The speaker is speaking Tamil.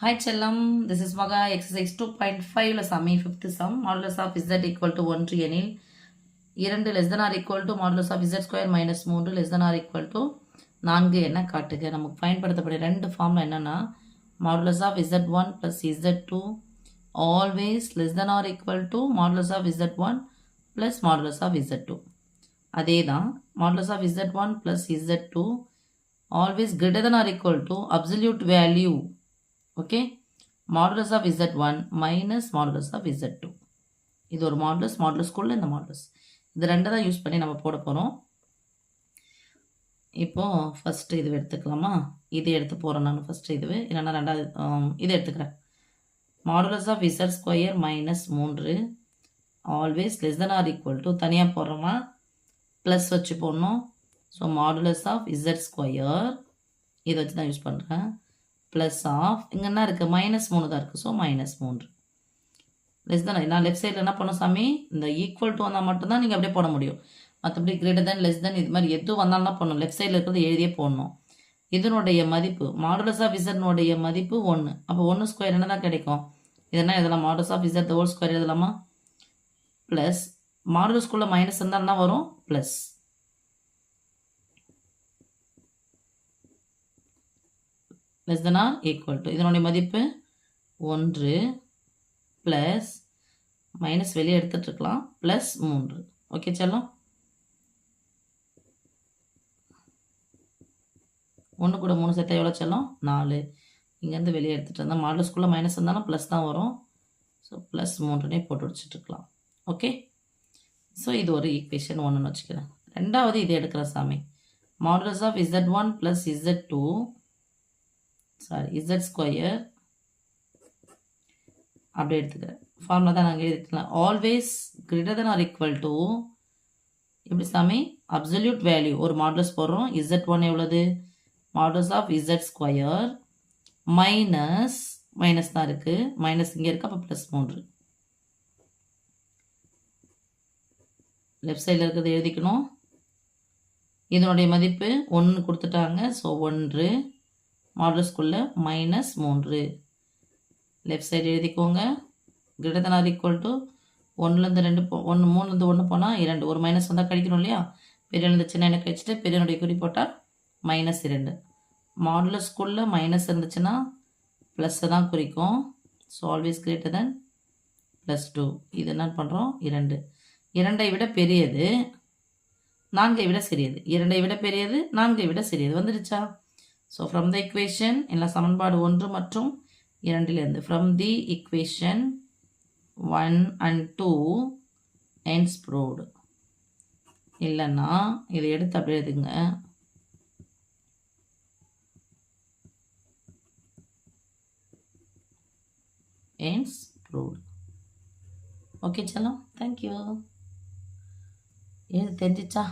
Hi Chellam, this is Maga exercise 2.5 la sum 5th sum modulus of z equal to 1 எனில் 2 less than or equal to modulus of z square minus 3 less than or equal to 4 என்ன காட்டுக. நமக்கு பயன்படுத்தப்பட்ட ரெண்டு ஃபார்முலா என்னன்னா modulus of z1 plus z2 always less than or equal to modulus of z1 plus modulus of z2. அதே தான் modulus of z1 plus z2 always greater than or equal to absolute value. Okay, modulus of z1 minus modulus of z2. இது ஒரு மாடுலஸ்க்குள்ள இந்த மாடுலஸ் இது ரெண்டு தான் யூஸ் பண்ணி நம்ம போட போகிறோம். இப்போ ஃபஸ்ட்டு இது எடுத்துக்கலாமா? இது எடுத்து போகிறேன் நான் ஃபஸ்ட்டு இதுவே, இல்லைன்னா ரெண்டாவது இது எடுத்துக்கிறேன். Modulus of z square minus 3 always less than or equal to தனியாக போடுறோமா ப்ளஸ் வச்சு போடணும். So modulus of z square இதை வச்சு தான் யூஸ் பண்ணுறேன். ப்ளஸ் ஆஃப் இங்கே என்ன இருக்குது -3 தான் இருக்குது. ஸோ -3 லெஸ் தான். நான் லெஃப்ட் சைடில் என்ன பண்ணோம் சாமி, இந்த ஈக்குவல் டு வந்தால் மட்டும்தான் நீங்கள் அப்படியே போட முடியும். மற்றபடி கிரேட்டர் தென் லெஸ் தென் இது மாதிரி எது வந்தாலும் போடணும். லெஃப்ட் சைடில் இருக்கிறது எழுதியே போடணும். இதனுடைய மதிப்பு மாடுலஸ் ஆஃப் இசட்னுடைய மதிப்பு 1. அப்போ 1 ஸ்கொயர் என்ன தான் கிடைக்கும்? இதெல்லாம் இதெல்லாம் modulus of Z whole square எழுதலாமா? ப்ளஸ் மாடுலஸ்குள்ளே மைனஸ் இருந்தால் என்ன வரும்? Plus less than or equal to இதனுடைய மதிப்பு 1 ப்ளஸ் மைனஸ் வெளியே எடுத்துட்டுருக்கலாம் ப்ளஸ் 3. ஓகே செல்லம், 1 கூட 3 சேர்த்தா எவ்வளோ செல்லம்? 4. இங்கேருந்து வெளியே எடுத்துகிட்டு இருந்தால் மாடலஸ்குள்ளே மைனஸ் இருந்தாலும் ப்ளஸ் தான் வரும். ஸோ ப்ளஸ் 3 போட்டு வச்சுட்டுருக்கலாம். ஓகே, ஸோ இது ஒரு ஈக்குவேஷன் 1ன்னு வச்சுக்கிறேன். ரெண்டாவது இது எடுக்கிற சாமி, modulus of z1 plus z2 z square அப்படியே எடுத்துக்கிறேன். ஃபார்முலா தான் நாங்கள் எழுதிக்கலாம். Always greater than or equal to எப்படி சாமி? அப்சல்யூட் வேல்யூ ஒரு மாடுலஸ் போடுறோம். z1 எவ்வளவு? Modulus of z square minus தான் இருக்குது, மைனஸ் இங்கே இருக்குது. அப்போ ப்ளஸ் 3 லெஃப்ட் சைடில் இருக்கிறது எழுதிக்கணும். இதனுடைய மதிப்பு 1 கொடுத்துட்டாங்க. ஸோ 1 மாடுலஸ்குள்ள -3 லெஃப்ட் சைடு எழுதிக்கோங்க. Greater than or equal to 1லேருந்து 2 3லேருந்து 1 போனால் 2. ஒரு மைனஸ் வந்தால் கழிக்கணும் இல்லையா? பெரியலேருந்து சின்ன என்ன கழிச்சிட்டு பெரியனுடைய குறி போட்டால் -2. மாடுலஸ்குள்ள மைனஸ் இருந்துச்சுன்னா ப்ளஸ்ஸை தான் குறிக்கும். ஸோ ஆல்வேஸ் கிரேட்டர் தென் +2. இது என்ன பண்ணுறோம்? 2. 2ஐ விட பெரியது 4ஐ விட சிறியது. 2ஐ விட பெரியது 4ஐ விட சிறியது வந்துடுச்சா? ஸோ ஃப்ரம் த இக்குவேஷன் எல்லாம் சமன்பாடு 1 மற்றும் 2லேருந்து from the equation 1 and 2 ends proved. இல்லைன்னா இதை எடுத்து அப்படியே எழுதுங்க. ends proved. ஓகே செல்லம், தேங்க்யூ. ஏது தெரிஞ்சிச்சா?